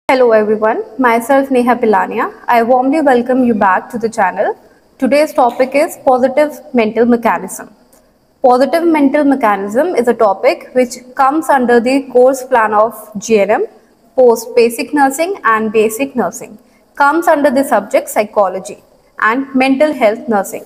Hello everyone, myself Neha Pilania. I warmly welcome you back to the channel. Today's topic is positive mental mechanism. Positive mental mechanism is a topic which comes under the course plan of GNM, post basic nursing and basic nursing. Comes under the subject psychology and mental health nursing.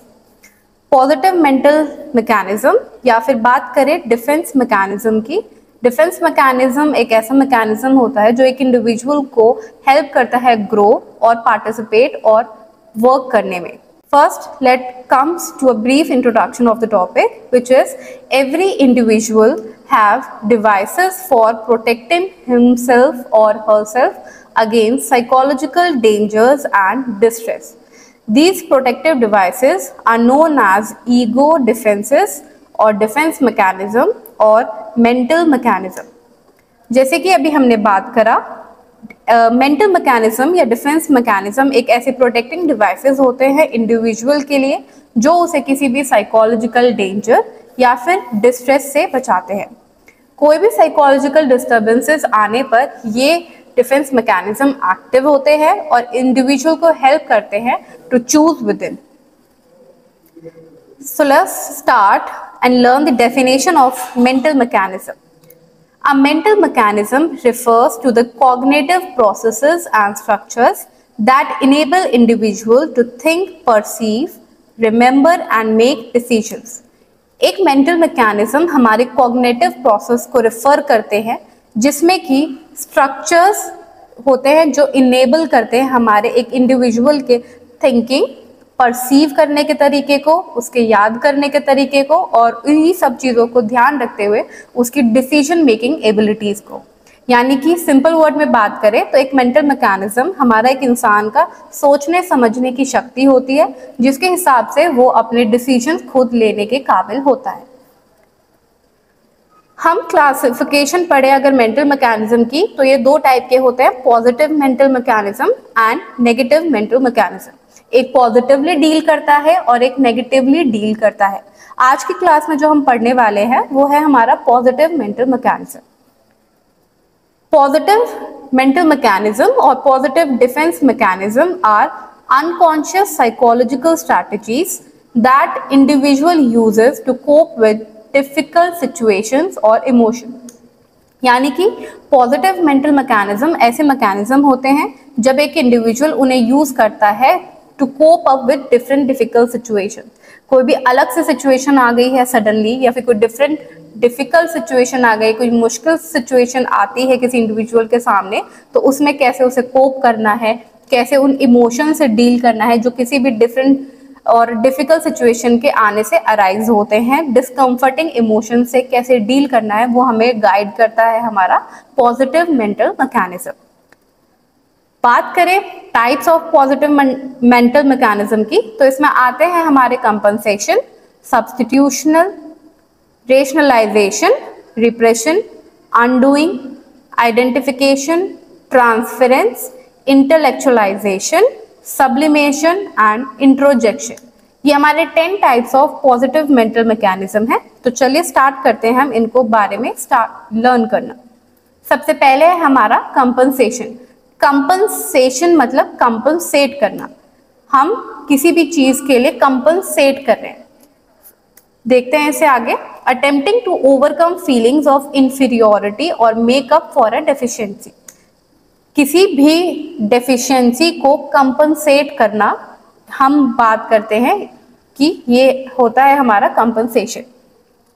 Positive mental mechanism या फिर बात करें defence mechanism की। Defence mechanism एक ऐसा mechanism होता है जो एक इंडिविजुअल को हेल्प करता है ग्रो और पार्टिसिपेट और वर्क करने में। First let comes to a brief introduction of the topic which is every individual have devices for protecting himself और herself against psychological dangers and distress. These protective devices are known as ego defenses or defense mechanism और mental mechanism। जैसे कि अभी हमने बात करा mental mechanism या defence mechanism एक ऐसे प्रोटेक्टिंग डिवाइसेस होते हैं इंडिविजुअल के लिए जो उसे किसी भी साइकोलॉजिकल डेंजर या फिर डिस्ट्रेस से बचाते हैं। कोई भी साइकोलॉजिकल डिस्टर्बेंसेस आने पर ये डिफेंस मैकेनिज्म एक्टिव होते हैं और इंडिविजुअल को हेल्प करते हैं to choose within. So let's start and learn the definition of mental mechanism. A mental mechanism refers to the cognitive processes and structures that enable individual to think, perceive, remember and make decisions। एक mental mechanism हमारे cognitive process को refer करते हैं जिसमें कि structures होते हैं जो इनेबल करते हैं हमारे एक इंडिविजुअल के थिंकिंग, परसीव करने के तरीके को, उसके याद करने के तरीके को और इन्हीं सब चीज़ों को ध्यान रखते हुए उसकी डिसीजन मेकिंग एबिलिटीज़ को। यानी कि सिंपल वर्ड में बात करें तो एक मेंटल मैकेनिज्म हमारा एक इंसान का सोचने समझने की शक्ति होती है जिसके हिसाब से वो अपने डिसीजन खुद लेने के काबिल होता है। हम क्लासिफिकेशन पढ़े अगर मेंटल मैकेनिज्म की तो ये दो टाइप के होते हैं, positive mental mechanism and negative mental mechanism. एक पॉजिटिवली डील करता है और एक नेगेटिवली डील करता है। आज की क्लास में जो हम पढ़ने वाले हैं वो है हमारा positive mental mechanism. Positive mental mechanism और positive defence mechanism are unconscious psychological strategies that individual uses to cope with difficult situations और इमोशन। यानी कि पॉजिटिव मेंटल मैकेनिज्म ऐसे मैकेनिज्म होते हैं जब एक इंडिविजुअल उन्हें यूज करता है to cope up with different difficult situation. कोई भी अलग से सिचुएशन आ गई है सडनली या फिर कोई डिफरेंट डिफिकल्ट सिचुएशन आ गई, कोई मुश्किल सिचुएशन आती है किसी इंडिविजुअल के सामने, तो उसमें कैसे उसे कोप करना है, कैसे उन इमोशन से डील करना है जो किसी भी डिफरेंट और डिफिकल्ट सिचुएशन के आने से अराइज होते हैं। डिस्कम्फर्टिंग इमोशन से कैसे डील करना है वो हमें गाइड करता है हमारा पॉजिटिव मेंटल मैकेनिज्म। बात करें types of positive mental mechanism की तो इसमें आते हैं हमारे compensation, substitutional, rationalisation, repression, undoing, identification, transference, intellectualisation, sublimation and introjection. ये हमारे 10 types of positive mental mechanism है। तो चलिए स्टार्ट करते हैं हम इनको बारे में लर्न करना। सबसे पहले है हमारा कंपनसेशन। कंपनसेशन मतलब कंपनसेट करना। हम किसी भी चीज के लिए कंपनसेट कर रहे हैं। देखते हैं इसे आगे। Attempting to overcome feelings of inferiority और make up for a deficiency. किसी भी डेफिशिएंसी को कंपनसेट करना, हम बात करते हैं कि ये होता है हमारा compensation.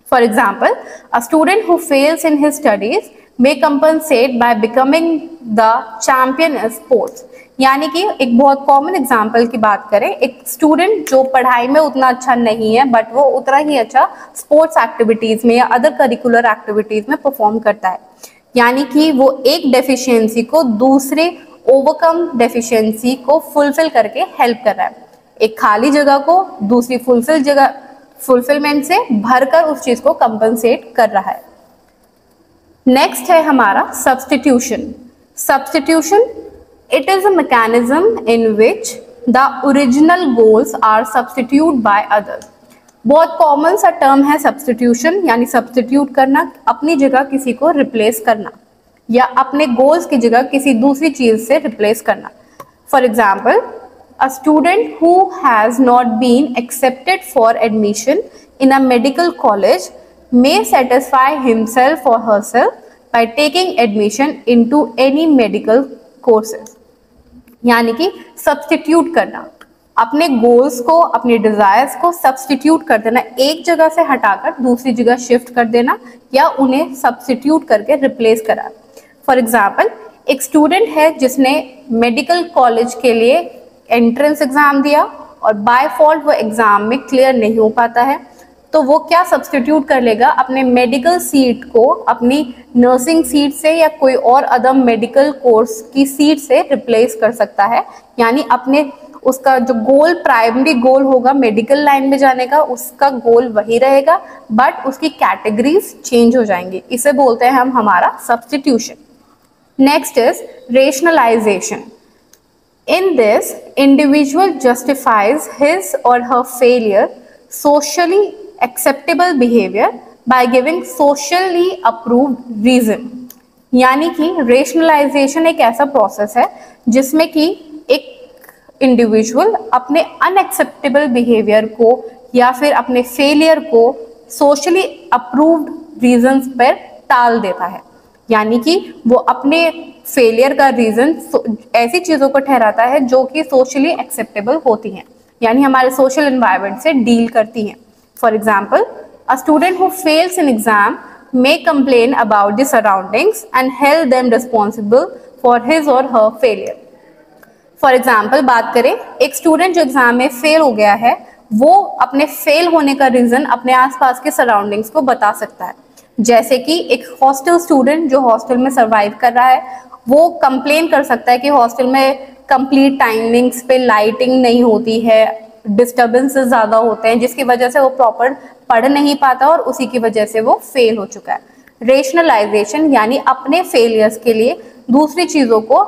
For example, a student who fails in his studies may compensate by becoming the champion in sports. यानी कि एक बहुत कॉमन एग्जाम्पल की बात करें, एक स्टूडेंट जो पढ़ाई में उतना अच्छा नहीं है बट वो उतना ही अच्छा स्पोर्ट्स एक्टिविटीज में या अदर करिकुलर एक्टिविटीज में परफॉर्म करता है। यानी कि वो एक डेफिशिएंसी को दूसरे ओवरकम डेफिशिएंसी को फुलफिल करके हेल्प कर रहा है। एक खाली जगह को दूसरी फुलफिलमेंट से भरकर उस चीज को कंपनसेट कर रहा है। नेक्स्ट है हमारा substitution. Substitution, it is a mechanism in which the original goals are substitute by others. बहुत कॉमन सा टर्म है सब्स्टिट्यूशन, यानी सब्स्टिट्यूट करना, अपनी जगह किसी को रिप्लेस करना। या अपने गोल्स की जगह किसी दूसरी चीज से रिप्लेस करना। For example, a student who has not been accepted for admission in a medical college may satisfy himself or herself by taking admission into any medical courses। यानी कि सब्स्टिट्यूट करना, अपने गोल्स को, अपने डिजायर्स को substitute कर देना, एक जगह से हटाकर दूसरी जगह शिफ्ट कर देना या उन्हें सब्स्टिट्यूट करके रिप्लेस करा। फॉर एग्जाम्पल, एक स्टूडेंट है जिसने मेडिकल कॉलेज के लिए एंट्रेंस एग्जाम दिया और बाय फॉल्ट वो एग्जाम में क्लियर नहीं हो पाता है, तो वो क्या सब्स्टिट्यूट कर लेगा, अपने मेडिकल सीट को अपनी नर्सिंग सीट से या कोई और अदर मेडिकल कोर्स की सीट से रिप्लेस कर सकता है। यानी अपने उसका जो गोल, प्राइमरी गोल होगा मेडिकल लाइन में जाने का, उसका गोल वही रहेगा, बट उसकी कैटेगरीज चेंज हो जाएंगी। इसे बोलते हैं हम हमारा substitution. Next is rationalization. In this, individual justifies his or her failure, socially acceptable behavior by giving socially approved reason। यानी कि रेशनलाइजेशन एक ऐसा प्रोसेस है जिसमें कि एक इंडिविजुअल अपने अनएक्सेप्टेबल बिहेवियर को या फिर अपने फेलियर को सोशली अप्रूव्ड रीजंस पर टाल देता है। यानी कि वो अपने फेलियर का रीजन ऐसी चीजों को ठहराता है जो कि सोशली एक्सेप्टेबल होती हैं, यानी हमारे सोशल एनवायरनमेंट से डील करती हैं। For example, a student who fails in exam may complain about the surroundings and held them responsible for his और हर फेलियर। फॉर एग्जाम्पल बात करें, एक स्टूडेंट जो एग्जाम में फेल हो गया है, वो अपने फेल होने का रीजन अपने आसपास के सराउंडिंग्स को बता सकता है। जैसे कि एक हॉस्टल स्टूडेंट जो हॉस्टल में सरवाइव कर रहा है, वो कंप्लेन कर सकता है कि हॉस्टल में कंप्लीट टाइमिंग्स पे लाइटिंग नहीं होती है, डिस्टर्बेंसेस ज़्यादा होते हैं, जिसकी वजह से वो प्रॉपर पढ़ नहीं पाता और उसी की वजह से वो फेल हो चुका है। रेशनलाइजेशन यानी अपने फेलियर्स के लिए दूसरी चीज़ों को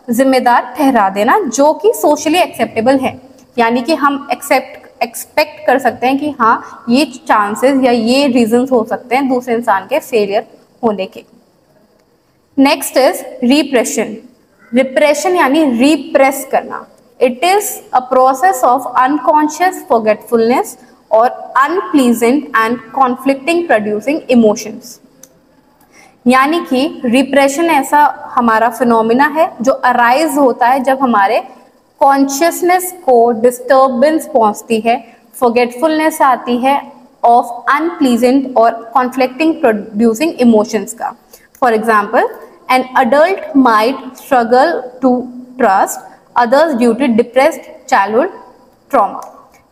जिम्मेदार ठहरा देना जो कि सोशली एक्सेप्टेबल है। यानी कि हम एक्सपेक्ट कर सकते हैं कि हाँ, ये चांसेस या ये रीजंस हो सकते हैं दूसरे इंसान के फेलियर होने के। Next is repression. रिप्रेशन यानी रिप्रेस करना। It is a process of unconscious forgetfulness और unpleasant and conflicting producing emotions. यानी कि रिप्रेशन ऐसा हमारा फिनोमिना है जो अराइज होता है जब हमारे कॉन्शियसनेस को डिस्टर्बेंस पहुंचती है, फॉरगेटफुलनेस आती है ऑफ अनप्लीजेंट और कॉन्फ्लिक्टिंग प्रोड्यूसिंग इमोशंस का। For example, an adult might struggle to trust others due to depressed childhood trauma.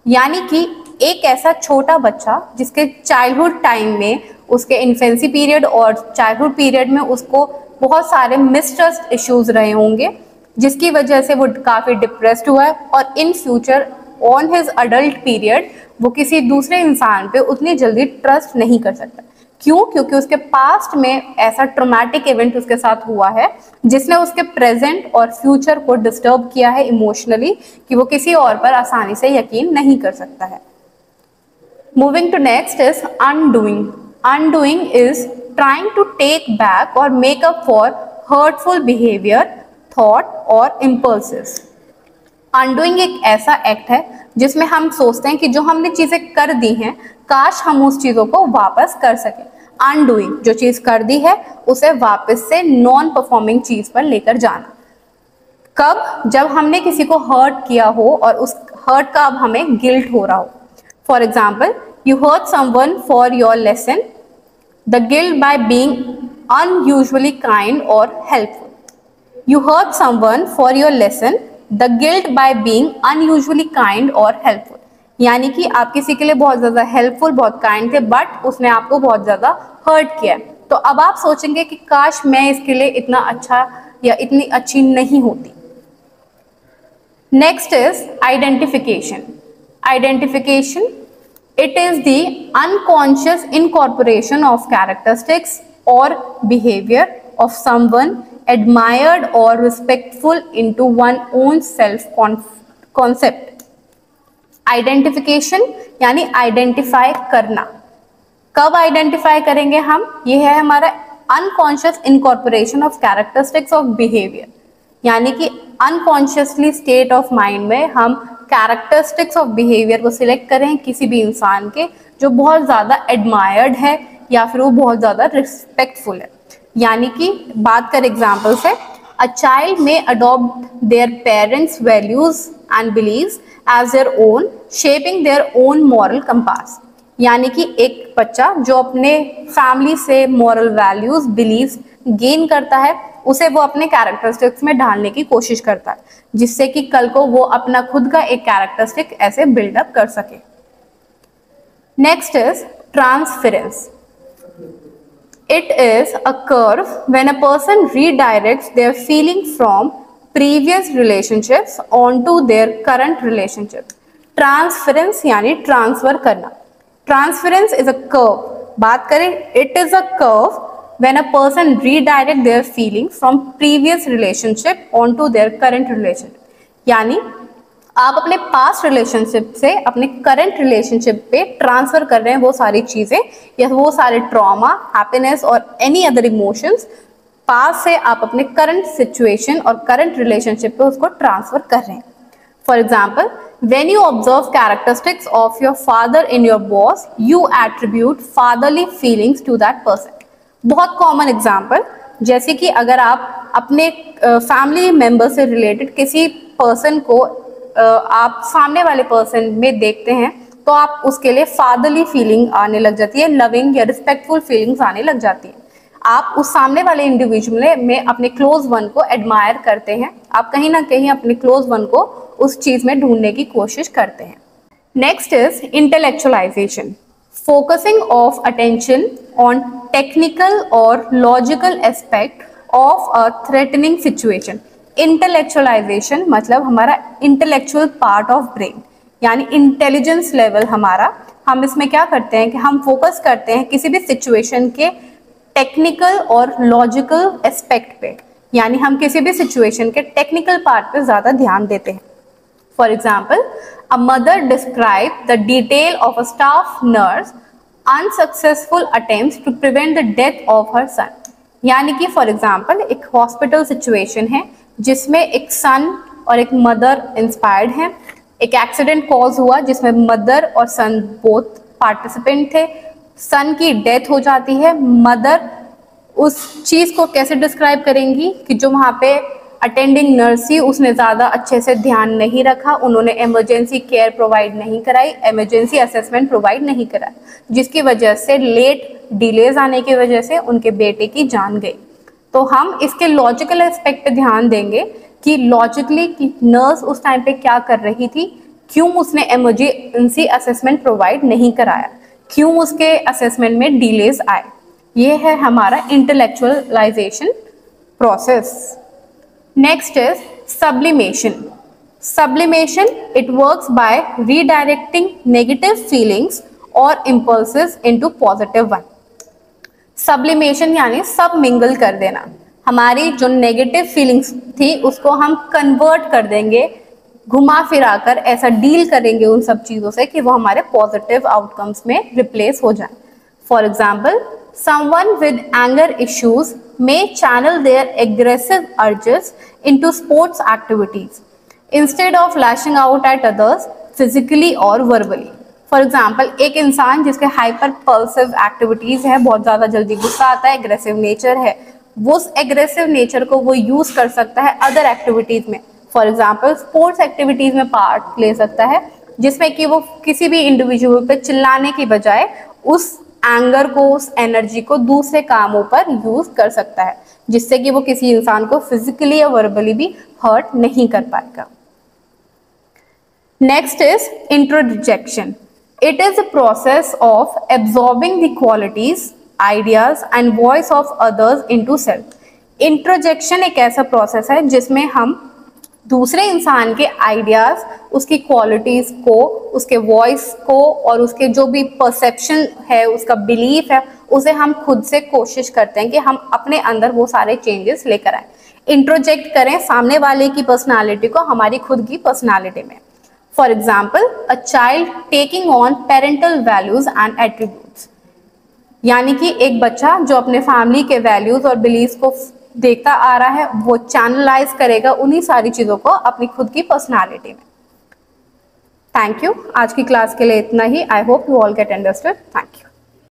यानी कि एक ऐसा छोटा बच्चा जिसके चाइल्डहुड टाइम में, उसके इन्फेंसी पीरियड और चाइल्डहुड पीरियड में उसको बहुत सारे मिसट्रस्ट इश्यूज रहे होंगे, जिसकी वजह से वो काफ़ी डिप्रेस्ड हुआ है और in future on his adult period वो किसी दूसरे इंसान पे उतनी जल्दी ट्रस्ट नहीं कर सकता। क्यों? क्योंकि उसके पास्ट में ऐसा ट्रॉमेटिक इवेंट उसके साथ हुआ है जिसने उसके प्रेजेंट और फ्यूचर को डिस्टर्ब किया है इमोशनली, कि वो किसी और पर आसानी से यकीन नहीं कर सकता है। Moving to next is undoing. Undoing is trying to take back और make up for hurtful behaviour, thought और इम्पल्सेस। अनडूइंग एक ऐसा एक्ट है जिसमें हम सोचते हैं कि जो हमने चीज़ें कर दी हैं, काश हम उस चीज़ों को वापस कर सकें। अनडूइंग, जो चीज़ कर दी है उसे वापस से नॉन परफॉर्मिंग चीज़ पर लेकर जाना। कब? जब हमने किसी को हर्ट किया हो और उस हर्ट का अब हमें गिल्ट हो रहा हो। For example, you hurt someone for your lesson, the guilt by being unusually kind और helpful. You hurt someone for your lesson, the guilt by being unusually kind or helpful। यानी कि आप किसी के लिए बहुत ज़्यादा हेल्पफुल, बहुत काइंड थे, बट उसने आपको बहुत ज़्यादा हर्ट किया, तो अब आप सोचेंगे कि काश मैं इसके लिए इतना अच्छा या इतनी अच्छी नहीं होती। Next is identification. Identification, it is the unconscious incorporation of characteristics और behaviour of someone admired or respectful into one own self concept। Identification यानी आइडेंटिफाई करना। कब आइडेंटिफाई करेंगे हम? ये है हमारा unconscious incorporation of characteristics of behaviour, यानी कि अनकॉन्शियसली स्टेट ऑफ माइंड में हम कैरेक्टरिस्टिक्स ऑफ बिहेवियर को सिलेक्ट करें किसी भी इंसान के जो बहुत ज़्यादा एडमायर्ड है या फिर वो बहुत ज़्यादा रिस्पेक्टफुल है। यानी कि बात कर एग्जाम्पल से, a child may adopt their parents values and beliefs as their own, shaping their own moral compass. यानी कि एक बच्चा जो अपने फैमिली से मॉरल वैल्यूज बिलीव्स गेन करता है उसे वो अपने कैरेक्टरिस्टिक्स में ढालने की कोशिश करता है, जिससे कि कल को वो अपना खुद का एक कैरेक्टरिस्टिक ऐसे बिल्डअप कर सके। Next is transference. It is a curve when a person redirects their feeling from previous relationships onto their current relationship. Transference यानी ट्रांसफर करना। Transference is a curve। बात करें, it is a curve when a person redirect their feeling from previous relationship onto their current relationship। यानी आप अपने past relationship से अपने current relationship पे ट्रांसफर कर रहे हैं वो सारी चीजें या वो सारे ट्रॉमा, हैप्पीनेस और एनी अदर इमोशंस पास्ट से आप अपने करंट सिचुएशन और करंट रिलेशनशिप पे उसको ट्रांसफर कर रहे हैं। For example, when you observe characteristics of your father in your boss, you attribute fatherly feelings to that person. बहुत कॉमन एग्जाम्पल, जैसे कि अगर आप अपने फैमिली मेंबर से रिलेटेड किसी पर्सन को आप सामने वाले पर्सन में देखते हैं तो आप उसके लिए फादरली फीलिंग आने लग जाती है, लविंग या रिस्पेक्टफुल फीलिंग्स आने लग जाती है। आप उस सामने वाले इंडिविजुअल में अपने क्लोज वन को एडमायर करते हैं, आप कहीं ना कहीं अपने क्लोज वन को उस चीज में ढूंढने की कोशिश करते हैं। Next is intellectualisation, focusing of attention on technical और logical aspect of a threatening situation. Intellectualisation मतलब हमारा इंटेलेक्चुअल पार्ट ऑफ ब्रेन, यानी इंटेलिजेंस लेवल हमारा, हम इसमें क्या करते हैं कि हम फोकस करते हैं किसी भी सिचुएशन के टेक्निकल और लॉजिकल एस्पेक्ट पे, यानी हम किसी भी सिचुएशन के टेक्निकल पार्ट पे ज़्यादा ध्यान देते हैं। For example, a mother describe the detail of a staff nurse unsuccessful attempts to prevent the death of her son. यानी कि फॉर एग्जाम्पल एक हॉस्पिटल सिचुएशन है जिसमें एक सन और एक मदर इंस्पायर्ड हैं, एक एक्सीडेंट कॉज हुआ जिसमें मदर और सन बोथ पार्टिसिपेंट थे, सन की डेथ हो जाती है। मदर उस चीज़ को कैसे डिस्क्राइब करेंगी कि जो वहाँ पे अटेंडिंग नर्स थी उसने ज़्यादा अच्छे से ध्यान नहीं रखा, उन्होंने इमरजेंसी केयर प्रोवाइड नहीं कराई, इमरजेंसी असेसमेंट प्रोवाइड नहीं करा, जिसकी वजह से लेट डिलेज आने की वजह से उनके बेटे की जान गई। तो हम इसके लॉजिकल एस्पेक्ट पे ध्यान देंगे कि लॉजिकली कि नर्स उस टाइम पे क्या कर रही थी, क्यों उसने इमरजेंसी असेसमेंट प्रोवाइड नहीं कराया, क्यों उसके असेसमेंट में डिलेज आए। ये है हमारा intellectualisation process. Next is sublimation. Sublimation, it works by redirecting negative feelings or impulses into positive one. Sublimation यानी सब मिंगल कर देना, हमारी जो नेगेटिव फीलिंग्स थी उसको हम कन्वर्ट कर देंगे, घुमा फिरा कर ऐसा डील करेंगे उन सब चीज़ों से कि वो हमारे पॉजिटिव आउटकम्स में रिप्लेस हो जाए। For example, someone with anger issues may channel their aggressive urges into sports activities instead of lashing out at others physically or verbally. For example, एक इंसान जिसके हाइपर पल्सिव एक्टिविटीज है, बहुत ज़्यादा जल्दी गुस्सा आता है, एग्रेसिव नेचर है, वो उस एग्रेसिव नेचर को वो यूज़ कर सकता है अदर एक्टिविटीज़ में। फॉर एग्जाम्पल, स्पोर्ट्स एक्टिविटीज़ में पार्ट ले सकता है जिसमें कि वो किसी भी इंडिविजुअल पे चिल्लाने की बजाय उस एंगर को, उस एनर्जी को दूसरे कामों पर यूज़ कर सकता है, जिससे कि वो किसी इंसान को फिजिकली या वर्बली भी हर्ट नहीं कर पाएगा। Next is introjection. It is a process of absorbing the qualities, ideas and voice of others into self. Introjection एक ऐसा प्रोसेस है जिसमें हम दूसरे इंसान के आइडियाज, उसकी क्वालिटीज को, उसके वॉइस को और उसके जो भी परसेप्शन है, उसका बिलीफ है, उसे हम खुद से कोशिश करते हैं कि हम अपने अंदर वो सारे चेंजेस लेकर आए, इंट्रोजेक्ट करें सामने वाले की पर्सनालिटी को हमारी खुद की पर्सनालिटी में। For example, a child taking on parental values and attributes. यानी कि एक बच्चा जो अपने फैमिली के वैल्यूज और बिलीव्स को देखता आ रहा है वो चैनलाइज करेगा उन्हीं सारी चीजों को अपनी खुद की पर्सनालिटी में। Thank you. आज की क्लास के लिए इतना ही। I hope you all get understood. Thank you.